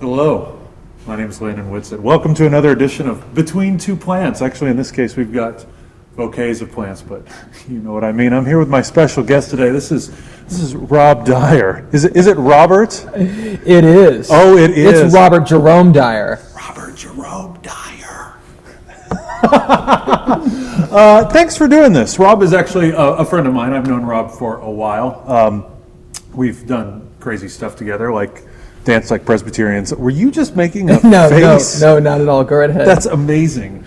Hello, my name is Landon Whitsett. Welcome to another edition of Between Two Plants. Actually, in this case, we've got bouquets of plants, but you know what I mean. I'm here with my special guest today. This is Rob Dyer. Is it Robert? It is. Oh, it is. It's Robert Jerome Dyer. Robert Jerome Dyer. Thanks for doing this. Rob is actually a friend of mine. I've known Rob for a while. We've done crazy stuff together, like dance like Presbyterians. Were you just making a face? No, not at all. Go right ahead. That's amazing.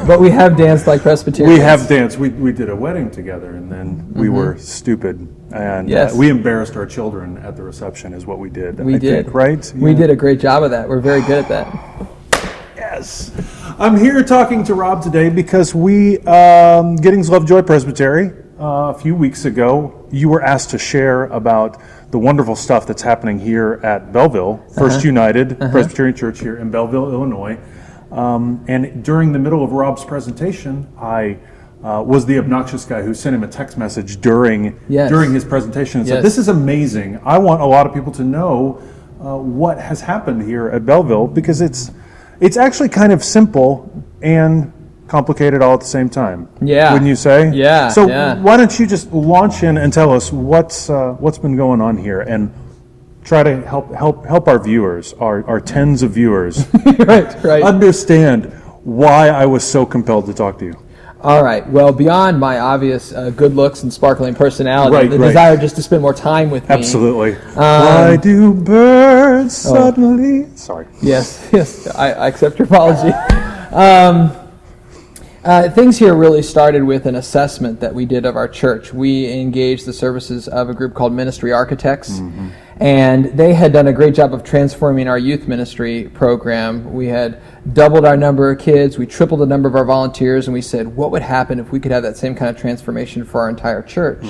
But we have danced like Presbyterians. We have danced. We did a wedding together, and then we were stupid, and Yes. we embarrassed our children at the reception is what we did. We I did. think, right? We did a great job of that. We're very good at that. Yes. I'm here talking to Rob today because we, Giddings Lovejoy Presbytery, a few weeks ago, you were asked to share about the wonderful stuff that's happening here at Belleville, First United Presbyterian Church here in Belleville, Illinois. And during the middle of Rob's presentation, I was the obnoxious guy who sent him a text message during his presentation and said, "This is amazing. I want a lot of people to know what has happened here at Belleville, because it's actually kind of simple and complicated all at the same time." Yeah. Wouldn't you say? Yeah. So yeah. why don't you just launch in and tell us what's been going on here, and try to help our viewers, our tens of viewers, right. understand why I was so compelled to talk to you. All right. Well, beyond my obvious good looks and sparkling personality, the Right. desire just to spend more time with me. Absolutely. Why do birds suddenly... Sorry. Yes, I accept your apology. Things here really started with an assessment that we did of our church. We engaged the services of a group called Ministry Architects, and they had done a great job of transforming our youth ministry program. We had doubled our number of kids, we tripled the number of our volunteers, and we said, what would happen if we could have that same kind of transformation for our entire church?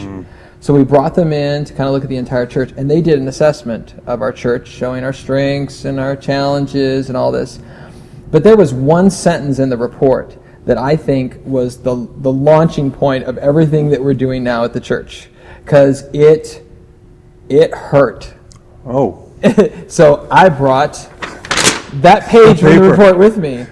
So we brought them in to kind of look at the entire church, and they did an assessment of our church, showing our strengths and our challenges and all this. But there was one sentence in the report that I think was the launching point of everything that we're doing now at the church, because it hurt. Oh. So I brought that page from the report with me.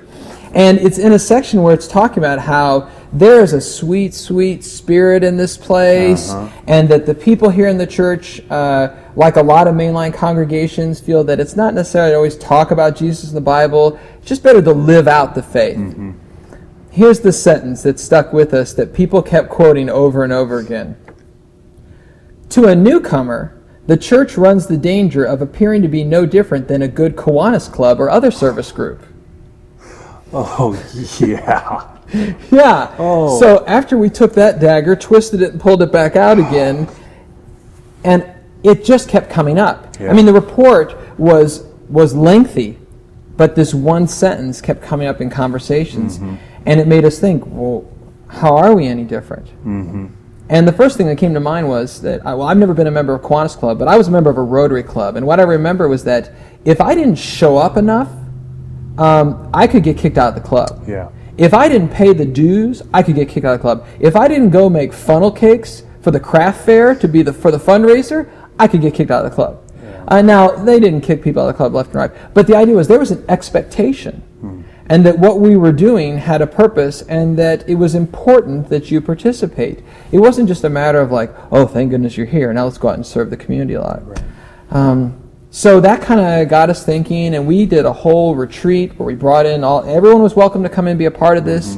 And it's in a section where it's talking about how there is a sweet, sweet spirit in this place, and that the people here in the church, like a lot of mainline congregations, feel that it's not necessarily always talk about Jesus in the Bible. It's just better to live out the faith. Here's the sentence that stuck with us that people kept quoting over and over again. To a newcomer, the church runs the danger of appearing to be no different than a good Kiwanis club or other service group. Oh, yeah. Yeah. Oh. So after we took that dagger, twisted it, and pulled it back out again, and it just kept coming up. Yeah. I mean, the report was lengthy, but this one sentence kept coming up in conversations, and it made us think, well, how are we any different? And the first thing that came to mind was that, I've never been a member of Kiwanis Club, but I was a member of a Rotary Club, and what I remember was that if I didn't show up enough, I could get kicked out of the club. Yeah. If I didn't pay the dues, I could get kicked out of the club. If I didn't go make funnel cakes for the craft fair for the fundraiser, I could get kicked out of the club. Yeah. Now, they didn't kick people out of the club left and right, but the idea was there was an expectation, and that what we were doing had a purpose, and that it was important that you participate. It wasn't just a matter of like, oh, thank goodness you're here, now let's go out and serve the community a lot. Right. So that kind of got us thinking, and we did a whole retreat where we brought in everyone was welcome to come and be a part of this,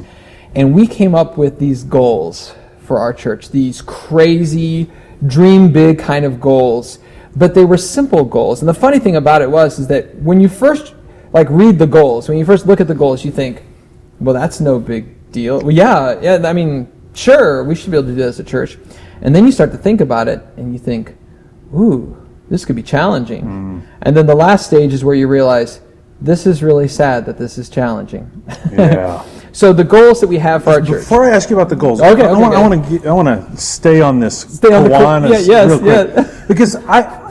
and we came up with these goals for our church, these crazy, dream big kind of goals, but they were simple goals. And the funny thing about it is that when you first read the goals, when you first look at the goals, you think, well, that's no big deal. Well, yeah, I mean, sure, we should be able to do this at church. And then you start to think about it, and you think, ooh, this could be challenging. And then the last stage is where you realize this is really sad that this is challenging. Yeah. So the goals that we have for our church. Before I ask you about the goals, Okay, I want to stay on this on the Kiwanis real quick. yes. Because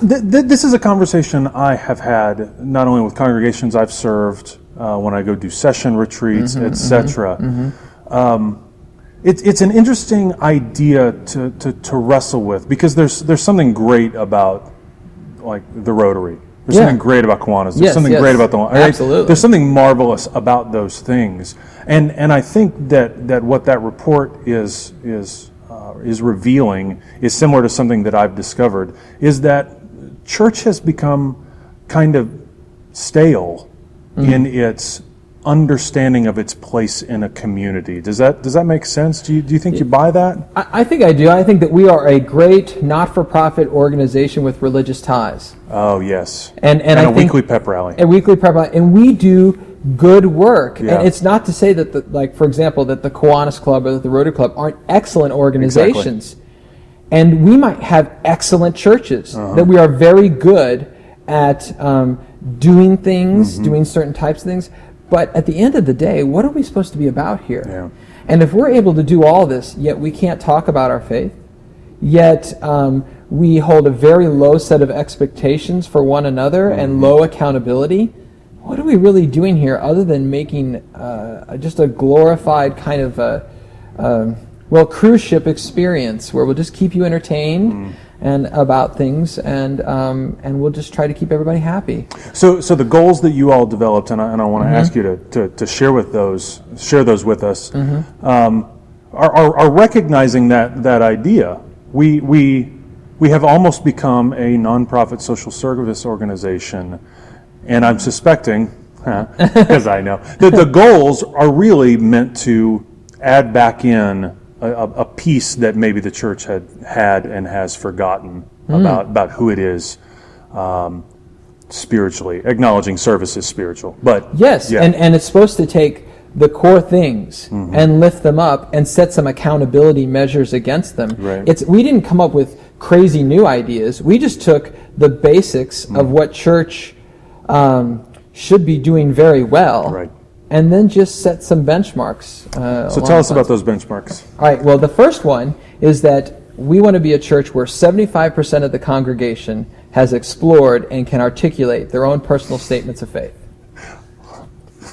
this is a conversation I have had not only with congregations I've served when I go do session retreats, etc. It's an interesting idea to wrestle with, because there's something great about like the Rotary. There's something great about Kiwanis. There's something great about the Absolutely. There's something marvelous about those things, and I think that what that report is revealing is similar to something that I've discovered, is that church has become kind of stale in its understanding of its place in a community. Does that make sense? Do you think you buy that? I think I do. I think that we are a great not-for-profit organization with religious ties. Oh, yes. And a I think weekly pep rally. A weekly pep rally. And we do good work. Yeah. And it's not to say that, for example, that the Kiwanis Club or the Rotary Club aren't excellent organizations. Exactly. And we might have excellent churches, that we are very good at doing things, doing certain types of things. But at the end of the day, what are we supposed to be about here? Yeah. And if we're able to do all this, yet we can't talk about our faith, yet we hold a very low set of expectations for one another and low accountability, what are we really doing here other than making just a glorified kind of cruise ship experience where we'll just keep you entertained and about things, and we'll just try to keep everybody happy. So the goals that you all developed, and I want to ask you to share those with us, are recognizing that idea. We have almost become a nonprofit social service organization, and I'm suspecting, because I know, that the goals are really meant to add back in a piece that maybe the church had and has forgotten about who it is spiritually. Acknowledging service is spiritual, but yes, yeah. and it's supposed to take the core things and lift them up and set some accountability measures against them. Right. We didn't come up with crazy new ideas. We just took the basics of what church should be doing very well. Right. And then just set some benchmarks. So tell us about those benchmarks. All right, well, the first one is that we want to be a church where 75% of the congregation has explored and can articulate their own personal statements of faith.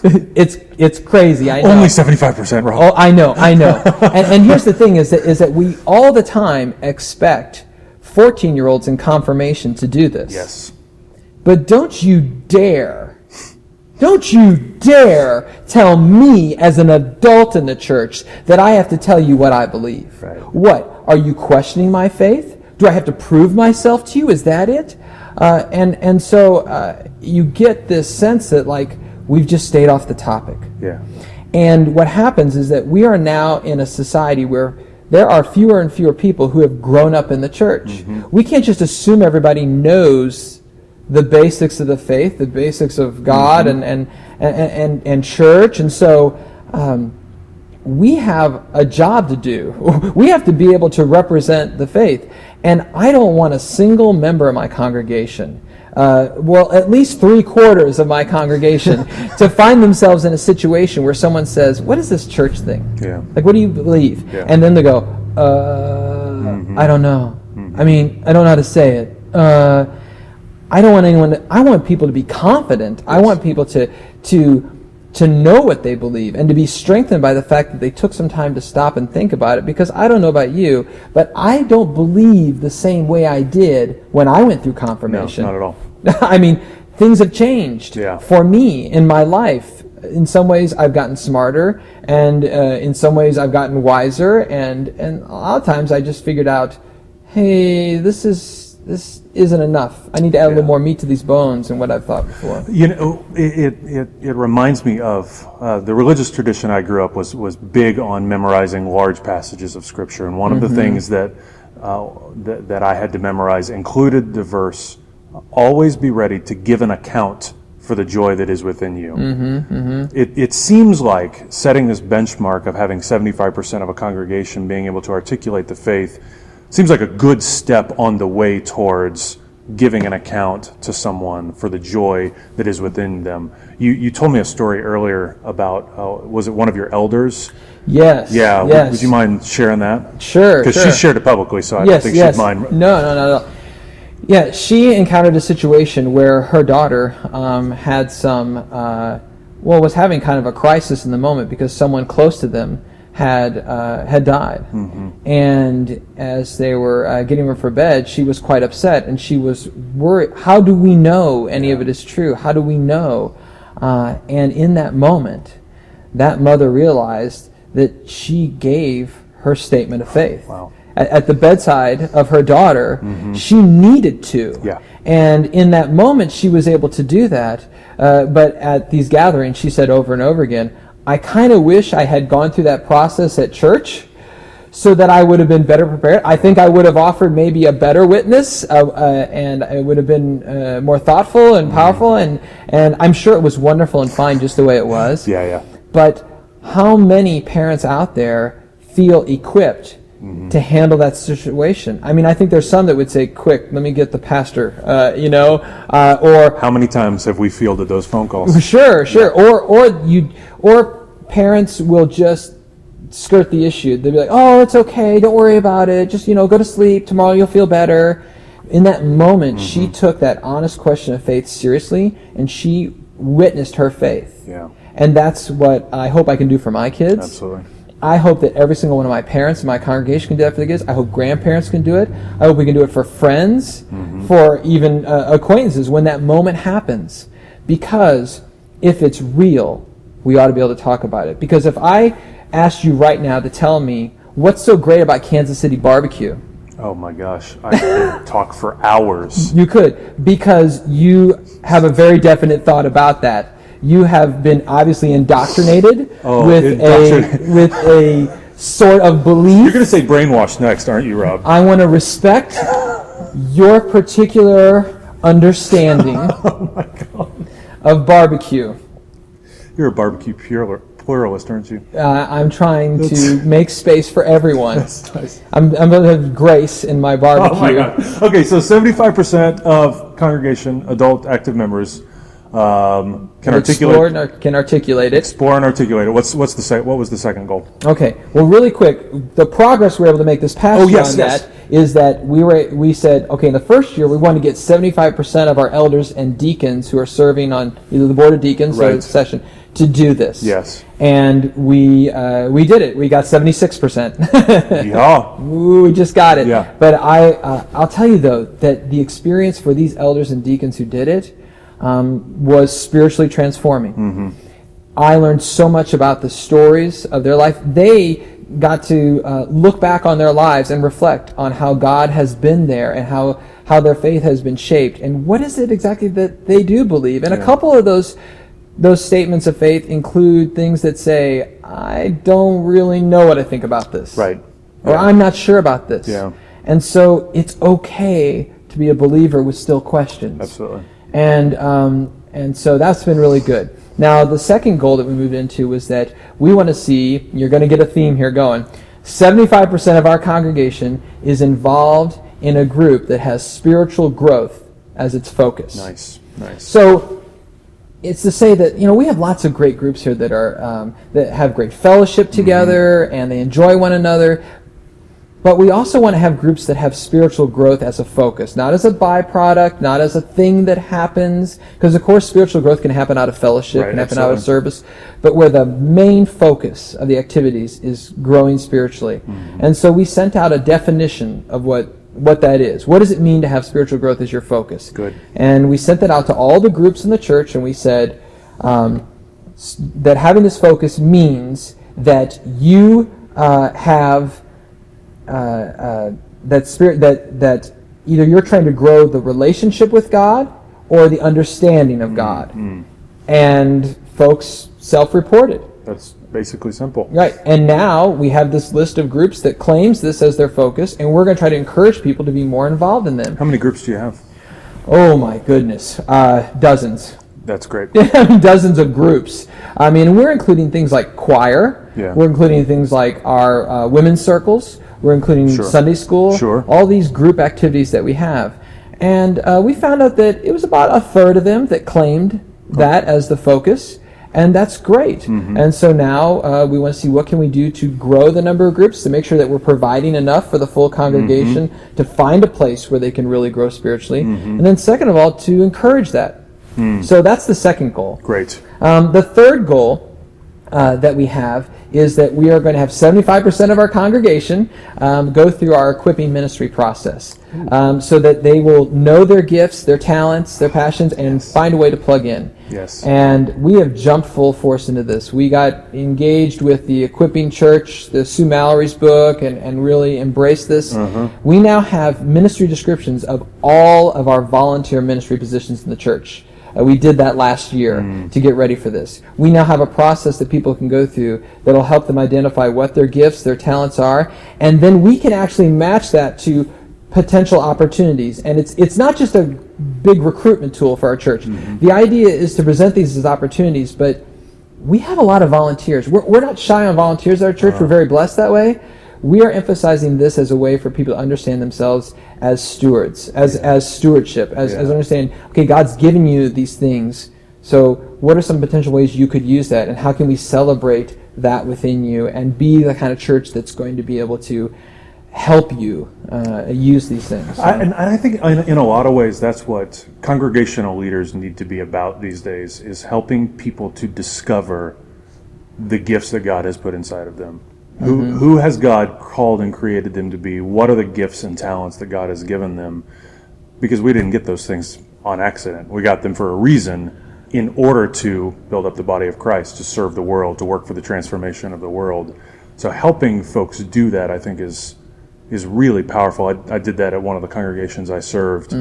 It's crazy, I know. Only 75%, Rob. Oh, I know. And here's the thing, is that we all the time expect 14-year-olds in confirmation to do this. Yes. But don't you dare tell me as an adult in the church that I have to tell you what I believe. Right. What? Are you questioning my faith? Do I have to prove myself to you? Is that it? And so you get this sense that like we've just stayed off the topic. Yeah. And what happens is that we are now in a society where there are fewer and fewer people who have grown up in the church. We can't just assume everybody knows the basics of the faith, the basics of God and church, and so we have a job to do. We have to be able to represent the faith, and I don't want a single member of my congregation, at least 3/4 of my congregation, to find themselves in a situation where someone says, "What is this church thing? Yeah. Like, what do you believe?" Yeah. And then they go, "I don't know. I mean, I don't know how to say it." I don't want anyone. I want people to be confident. Yes. I want people to know what they believe and to be strengthened by the fact that they took some time to stop and think about it. Because I don't know about you, but I don't believe the same way I did when I went through confirmation. No, not at all. I mean, things have changed for me in my life. In some ways, I've gotten smarter, and in some ways, I've gotten wiser. And a lot of times, I just figured out, hey, this isn't enough. I need to add a little more meat to these bones than what I've thought before. You know, it reminds me of the religious tradition I grew up was big on memorizing large passages of Scripture, and one of the things that I had to memorize included the verse, "Always be ready to give an account for the joy that is within you." It seems like setting this benchmark of having 75% of a congregation being able to articulate the faith seems like a good step on the way towards giving an account to someone for the joy that is within them. You told me a story earlier about, was it one of your elders? Yes. Yeah. Yes. Would you mind sharing that? Sure. Because she shared it publicly, so I don't think she'd mind. No. Yeah, she encountered a situation where her daughter had was having kind of a crisis in the moment because someone close to them had died. Mm-hmm. And as they were getting her for bed, she was quite upset, and she was worried. How do we know any of it is true? How do we know? And in that moment, that mother realized that she gave her statement of faith. Wow. At the bedside of her daughter, she needed to. Yeah. And in that moment, she was able to do that. But at these gatherings, she said over and over again, I kind of wish I had gone through that process at church so that I would have been better prepared. I think I would have offered maybe a better witness, and it would have been more thoughtful and powerful. And I'm sure it was wonderful and fine just the way it was. Yeah. But how many parents out there feel equipped to handle that situation? I mean, I think there's some that would say, quick, let me get the pastor, or... How many times have we fielded those phone calls? Sure. Or parents will just skirt the issue. They'll be like, oh, it's okay, don't worry about it, just, go to sleep, tomorrow you'll feel better. In that moment, she took that honest question of faith seriously, and she witnessed her faith. Yeah. And that's what I hope I can do for my kids. Absolutely. I hope that every single one of my parents in my congregation can do that for the kids. I hope grandparents can do it. I hope we can do it for friends, for even acquaintances when that moment happens. Because if it's real, we ought to be able to talk about it. Because if I asked you right now to tell me what's so great about Kansas City barbecue, oh my gosh, I could talk for hours. You could, because you have a very definite thought about that. You have been obviously indoctrinated with a sort of belief. You're going to say brainwashed next, aren't you, Rob? I want to respect your particular understanding of barbecue. You're a barbecue pluralist, aren't you? I'm trying to make space for everyone. That's nice. I'm going to have grace in my barbecue. Oh my God. Okay, so 75% of congregation, adult active members, can articulate it. Explore and articulate it. What was the second goal? Okay. Well, really quick, the progress we were able to make this past year on that is that we said, okay, in the first year we wanted to get 75% of our elders and deacons who are serving on either the board of deacons or the session to do this. Yes. And we did it. We got 76%. Yeah. We just got it. Yeah. But I'll tell you though that the experience for these elders and deacons who did it was spiritually transforming. I learned so much about the stories of their life. They got to look back on their lives and reflect on how God has been there and how their faith has been shaped and what is it exactly that they do believe. And a couple of those statements of faith include things that say, I don't really know what I think about this. Right. Or I'm not sure about this. Yeah. And so it's okay to be a believer with still questions. Absolutely. And so that's been really good. Now, the second goal that we moved into was that we want to see, you're going to get a theme here going, 75% of our congregation is involved in a group that has spiritual growth as its focus. Nice. So it's to say that, we have lots of great groups here that are that have great fellowship together and they enjoy one another. But we also want to have groups that have spiritual growth as a focus, not as a byproduct, not as a thing that happens, because of course spiritual growth can happen out of fellowship, can happen out of service, but where the main focus of the activities is growing spiritually. And so we sent out a definition of what that is. What does it mean to have spiritual growth as your focus? Good. And we sent that out to all the groups in the church, and we said that having this focus means that you have that either you're trying to grow the relationship with God or the understanding of God. And folks self-reported. That's basically simple. Right. And now we have this list of groups that claims this as their focus, and we're going to try to encourage people to be more involved in them. How many groups do you have? Oh my goodness. Dozens. That's great. Dozens of groups. I mean, we're including things like choir. Yeah. We're including things like our women's circles. We're including Sunday school. Sure. All these group activities that we have. And we found out that it was about a third of them that claimed that as the focus. And that's great. And so now we want to see what can we do to grow the number of groups, to make sure that we're providing enough for the full congregation to find a place where they can really grow spiritually. And then second of all, to encourage that. So that's the second goal. Great. The third goal that we have is that we are going to have 75% of our congregation go through our equipping ministry process so that they will know their gifts, their talents, their passions, and find a way to plug in. Yes. And we have jumped full force into this. We got engaged with the Equipping Church, the Sue Mallory's book, and really embraced this. We now have ministry descriptions of all of our volunteer ministry positions in the church. We did that last year to get ready for this. We now have a process that people can go through that will help them identify what their gifts, their talents are, and then we can actually match that to potential opportunities. And it's not just a big recruitment tool for our church. The idea is to present these as opportunities, but we have a lot of volunteers. We're not shy on volunteers at our church. We're very blessed that way. We are emphasizing this as a way for people to understand themselves as stewards, as stewardship, as understanding, okay, God's given you these things, so what are some potential ways you could use that, and how can we celebrate that within you and be the kind of church that's going to be able to help you use these things. And I think in a lot of ways that's what congregational leaders need to be about these days, is helping people to discover the gifts that God has put inside of them. Who has God called and created them to be? What are the gifts and talents that God has given them? Because we didn't get those things on accident. We got them for a reason, in order to build up the body of Christ, to serve the world, to work for the transformation of the world. So helping folks do that, I think, is really powerful. I did that at one of the congregations I served.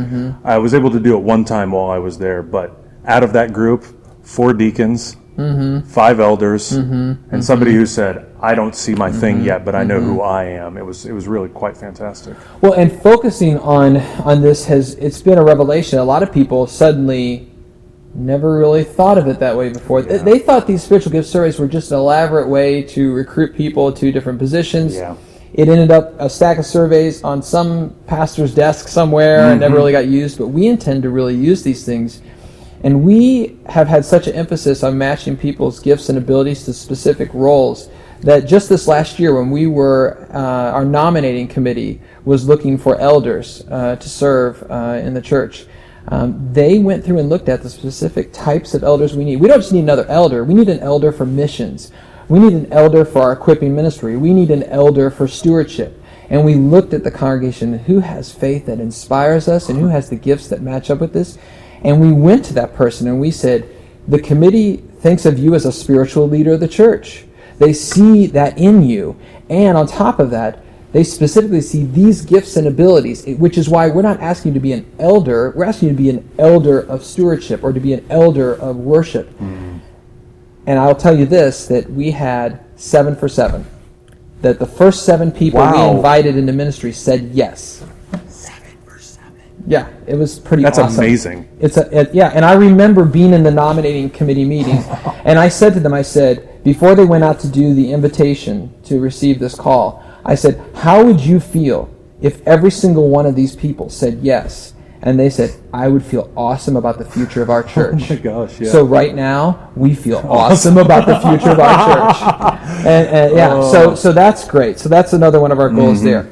I was able to do it one time while I was there, but out of that group, 4 deacons, 5 elders, and somebody who said, I don't see my thing yet, but I know who I am. It was really quite fantastic. Well, and focusing on this it's been a revelation. A lot of people suddenly never really thought of it that way before. Yeah. They thought these spiritual gift surveys were just an elaborate way to recruit people to different positions. Yeah. It ended up a stack of surveys on some pastor's desk somewhere and never really got used, but we intend to really use these things. And we have had such an emphasis on matching people's gifts and abilities to specific roles that just this last year, when we were, our nominating committee was looking for elders to serve in the church, they went through and looked at the specific types of elders we need. We don't just need another elder. We need an elder for missions. We need an elder for our equipping ministry. We need an elder for stewardship. And we looked at the congregation, who has faith that inspires us and who has the gifts that match up with this. And we went to that person and we said, the committee thinks of you as a spiritual leader of the church. They see that in you. And on top of that, they specifically see these gifts and abilities, which is why we're not asking you to be an elder. We're asking you to be an elder of stewardship or to be an elder of worship. And I'll tell you this, that we had 7 for 7. That the first 7 people we invited into ministry said yes. Yeah, it was pretty awesome. That's amazing. And I remember being in the nominating committee meeting, and I said to them, before they went out to do the invitation to receive this call, I said, how would you feel if every single one of these people said yes? And they said, I would feel awesome about the future of our church. Oh my gosh, yeah. So right now, we feel awesome about the future of our church. So that's great. So that's another one of our goals there.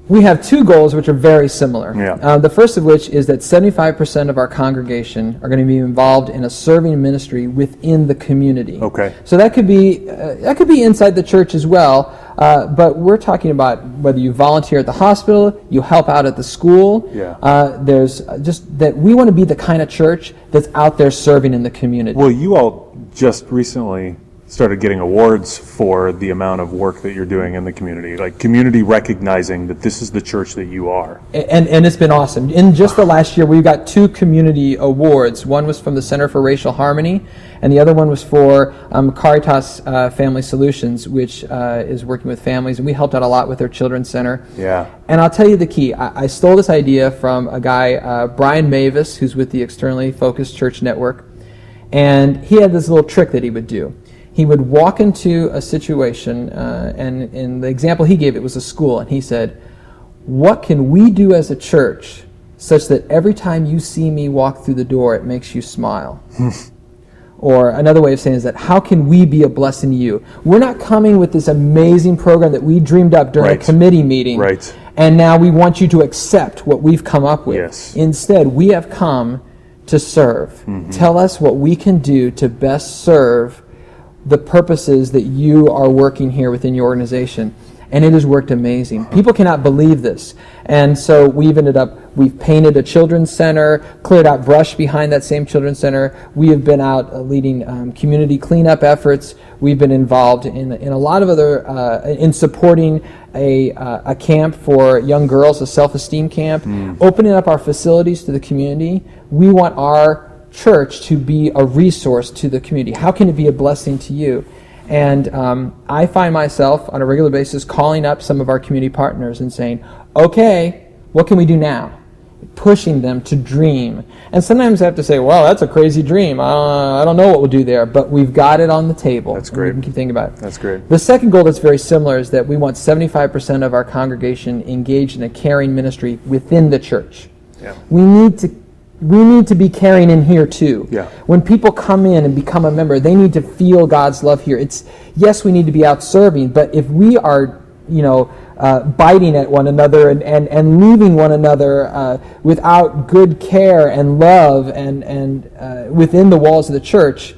We have 2 goals which are very similar. Yeah. The first of which is that 75% of our congregation are going to be involved in a serving ministry within the community. Okay. So that could be inside the church as well, but we're talking about whether you volunteer at the hospital, you help out at the school. Yeah. There's just that we want to be the kind of church that's out there serving in the community. Well, you all just recently started getting awards for the amount of work that you're doing in the community, like community recognizing that this is the church that you are. And it's been awesome. In just the last year, we got 2 community awards. One was from the Center for Racial Harmony, and the other one was for Caritas Family Solutions, which is working with families, and we helped out a lot with their children's center. Yeah. And I'll tell you the key. I stole this idea from a guy, Brian Mavis, who's with the Externally Focused Church Network, and he had this little trick that he would do. He would walk into a situation, and in the example he gave, it was a school, and he said, what can we do as a church such that every time you see me walk through the door, it makes you smile. Or another way of saying is that, how can we be a blessing to you? We're not coming with this amazing program that we dreamed up during a committee meeting, and now we want you to accept what we've come up with. Yes. Instead, we have come to serve. Tell us what we can do to best serve the purposes that you are working here within your organization. And it has worked amazing. People cannot believe this. And so we've painted a children's center, cleared out brush behind that same children's center. We have been out leading community cleanup efforts. We've been involved in a lot of other, in supporting a camp for young girls, a self-esteem camp, opening up our facilities to the community. We want our church to be a resource to the community. How can it be a blessing to you? And I find myself on a regular basis calling up some of our community partners and saying, okay, what can we do now? Pushing them to dream. And sometimes I have to say, well, that's a crazy dream. I don't know what we'll do there, but we've got it on the table. That's great. We can keep thinking about it. That's great. The second goal that's very similar is that we want 75% of our congregation engaged in a caring ministry within the church. Yeah. We need to be caring in here too. Yeah. When people come in and become a member, they need to feel God's love here. Yes, we need to be out serving, but if we are, biting at one another and leaving one another without good care and love and within the walls of the church,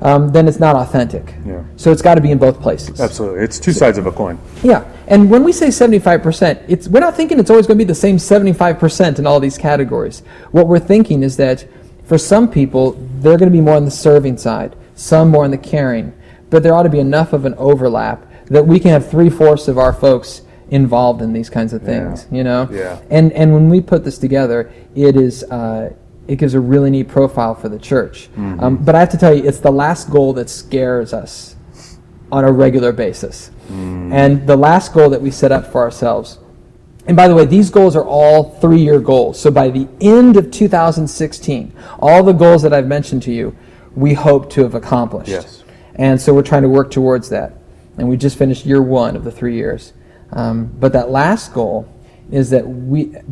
then it's not authentic. Yeah. So it's got to be in both places. Absolutely. It's two sides of a coin. Yeah. And when we say 75%, we're not thinking it's always going to be the same 75% in all these categories. What we're thinking is that for some people, they're going to be more on the serving side, some more on the caring, but there ought to be enough of an overlap that we can have 3/4 of our folks involved in these kinds of things, Yeah. And when we put this together, it gives a really neat profile for the church. But I have to tell you, it's the last goal that scares us on a regular basis. And the last goal that we set up for ourselves, and by the way, these goals are all 3-year goals. So by the end of 2016, all the goals that I've mentioned to you, we hope to have accomplished. Yes. And so we're trying to work towards that. And we just finished year 1 of the 3 years. But that last goal is that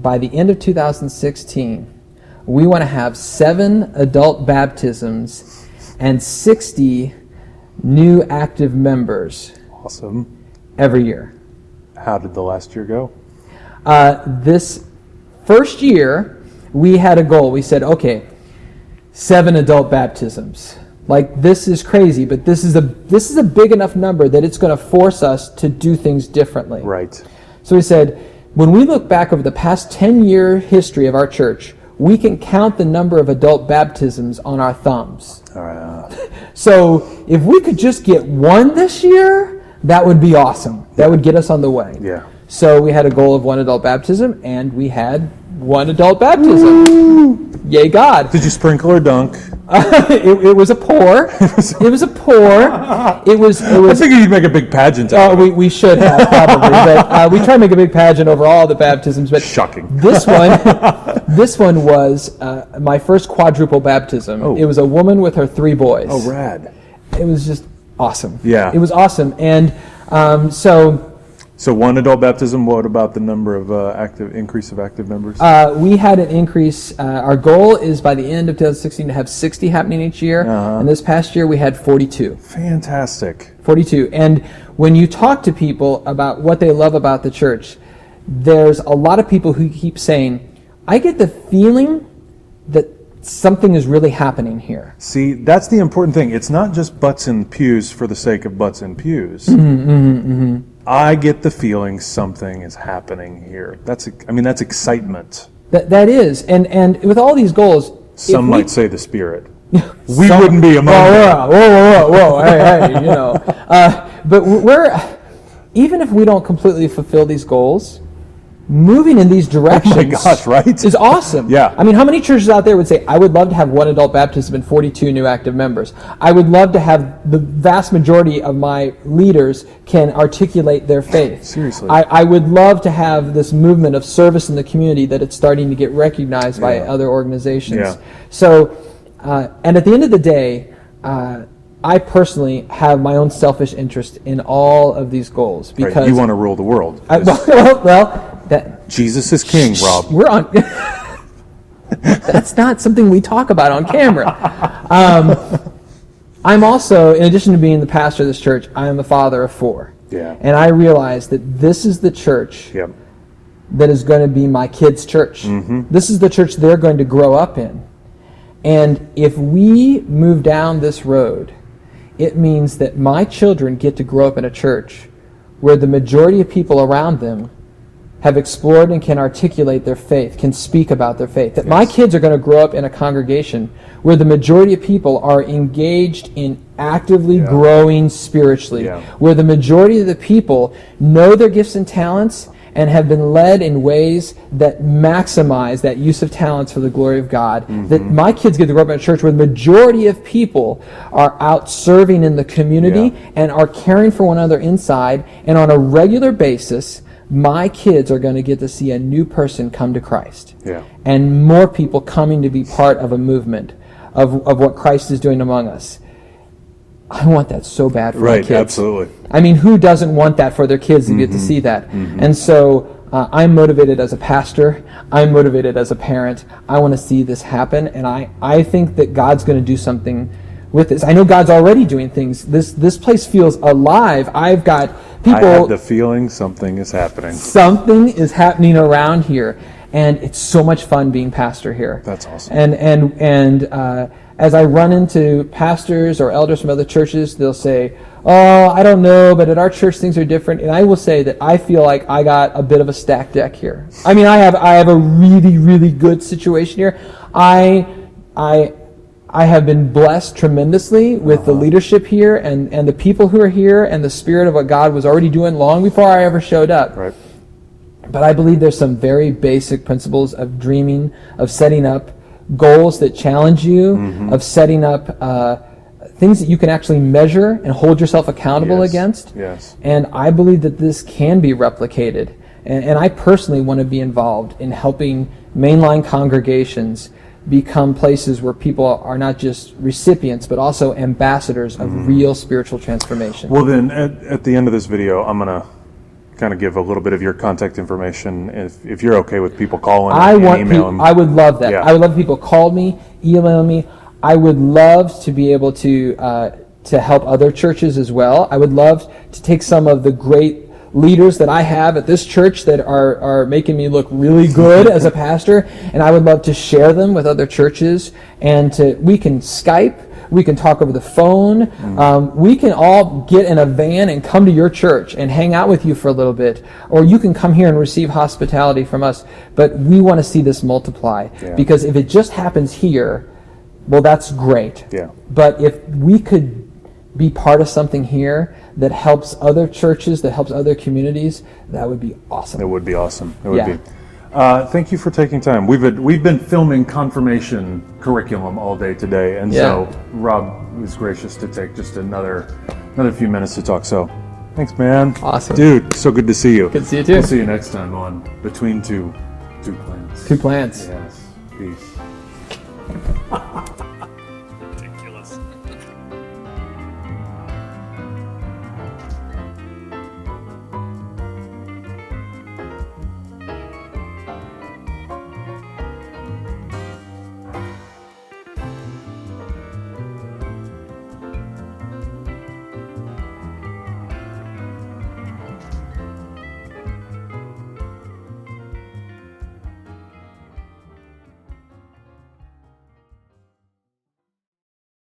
by the end of 2016, we want to have 7 adult baptisms and 60 new active members. Awesome. Every year. How did the last year go? This first year, we had a goal. We said, okay, 7 adult baptisms. Like, this is crazy, but this is a big enough number that it's going to force us to do things differently. Right. So we said, when we look back over the past 10-year history of our church, we can count the number of adult baptisms on our thumbs. All right. So if we could just get 1 this year, that would be awesome. That would get us on the way. Yeah. So we had a goal of 1 adult baptism, and we had 1 adult baptism. Woo! Yay, God. Did you sprinkle or dunk? It was a pour. It was a pour. It was. I figured you'd make a big pageant out of it. We should have, probably. But we try to make a big pageant over all the baptisms. But shocking. This one was my first quadruple baptism. Oh. It was a woman with her 3 boys. Oh, rad. It was just awesome. Yeah. It was awesome. And So 1 adult baptism, what about the number of increase of active members? We had an increase. Our goal is by the end of 2016 to have 60 happening each year. And this past year we had 42. Fantastic. 42. And when you talk to people about what they love about the church, there's a lot of people who keep saying, I get the feeling that something is really happening here. See, that's the important thing. It's not just butts in pews for the sake of butts in pews. I get the feeling something is happening here. That's excitement. That is, and with all these goals, some might say the Spirit. We wouldn't be among them. Whoa, hey, but even if we don't completely fulfill these goals, moving in these directions is awesome. Yeah. I mean, how many churches out there would say, I would love to have 1 adult baptism and 42 new active members? I would love to have the vast majority of my leaders can articulate their faith. Seriously. I would love to have this movement of service in the community that it's starting to get recognized by other organizations. Yeah. So, and at the end of the day, I personally have my own selfish interest in all of these goals because you want to rule the world. Well, Jesus is king, Rob. We're on. That's not something we talk about on camera. I'm also, in addition to being the pastor of this church, I am a father of 4. Yeah. And I realize that this is the church Yep. that is going to be my kids' church. This is the church they're going to grow up in. And if we move down this road, it means that my children get to grow up in a church where the majority of people around them have explored and can articulate their faith, can speak about their faith. That my kids are going to grow up in a congregation where the majority of people are engaged in actively growing spiritually, where the majority of the people know their gifts and talents and have been led in ways that maximize that use of talents for the glory of God. That my kids get to grow up in a church where the majority of people are out serving in the community and are caring for one another inside, and on a regular basis, my kids are going to get to see a new person come to Christ. And more people coming to be part of a movement of what Christ is doing among us. I want that so bad for my kids. Absolutely. I mean, who doesn't want that for their kids to get to see that? And so I'm motivated as a pastor. I'm motivated as a parent. I want to see this happen, and I think that God's going to do something with this. I know God's already doing things. This place feels alive. I've got people. I have the feeling something is happening. Something is happening around here, and it's so much fun being pastor here. That's awesome. And as I run into pastors or elders from other churches, they'll say, "Oh, I don't know, but at our church things are different." And I will say that I feel like I got a bit of a stacked deck here. I mean, I have a really, really good situation here. I have been blessed tremendously with the leadership here and the people who are here and the spirit of what God was already doing long before I ever showed up. Right. But I believe there's some very basic principles of dreaming, of setting up goals that challenge you, of setting up things that you can actually measure and hold yourself accountable against. Yes. And I believe that this can be replicated. And I personally want to be involved in helping mainline congregations become places where people are not just recipients, but also ambassadors of real spiritual transformation. Well, then, at the end of this video, I'm going to kind of give a little bit of your contact information, if you're okay with people calling and emailing. I would love that. Yeah. I would love people call me, email me. I would love to be able to help other churches as well. I would love to take some of the great leaders that I have at this church that are making me look really good as a pastor, and I would love to share them with other churches, and we can Skype, we can talk over the phone, we can all get in a van and come to your church and hang out with you for a little bit, or you can come here and receive hospitality from us. But we want to see this multiply, because if it just happens here, well, that's great. But if we could be part of something here that helps other churches, that helps other communities, that would be awesome. It would be awesome. It would be. Thank you for taking time. We've been filming confirmation curriculum all day today, and so Rob was gracious to take just another few minutes to talk. So thanks, man. Awesome. Dude, so good to see you. Good to see you too. We'll see you next time on Between Two Plants. Two Plants. Yes. Peace.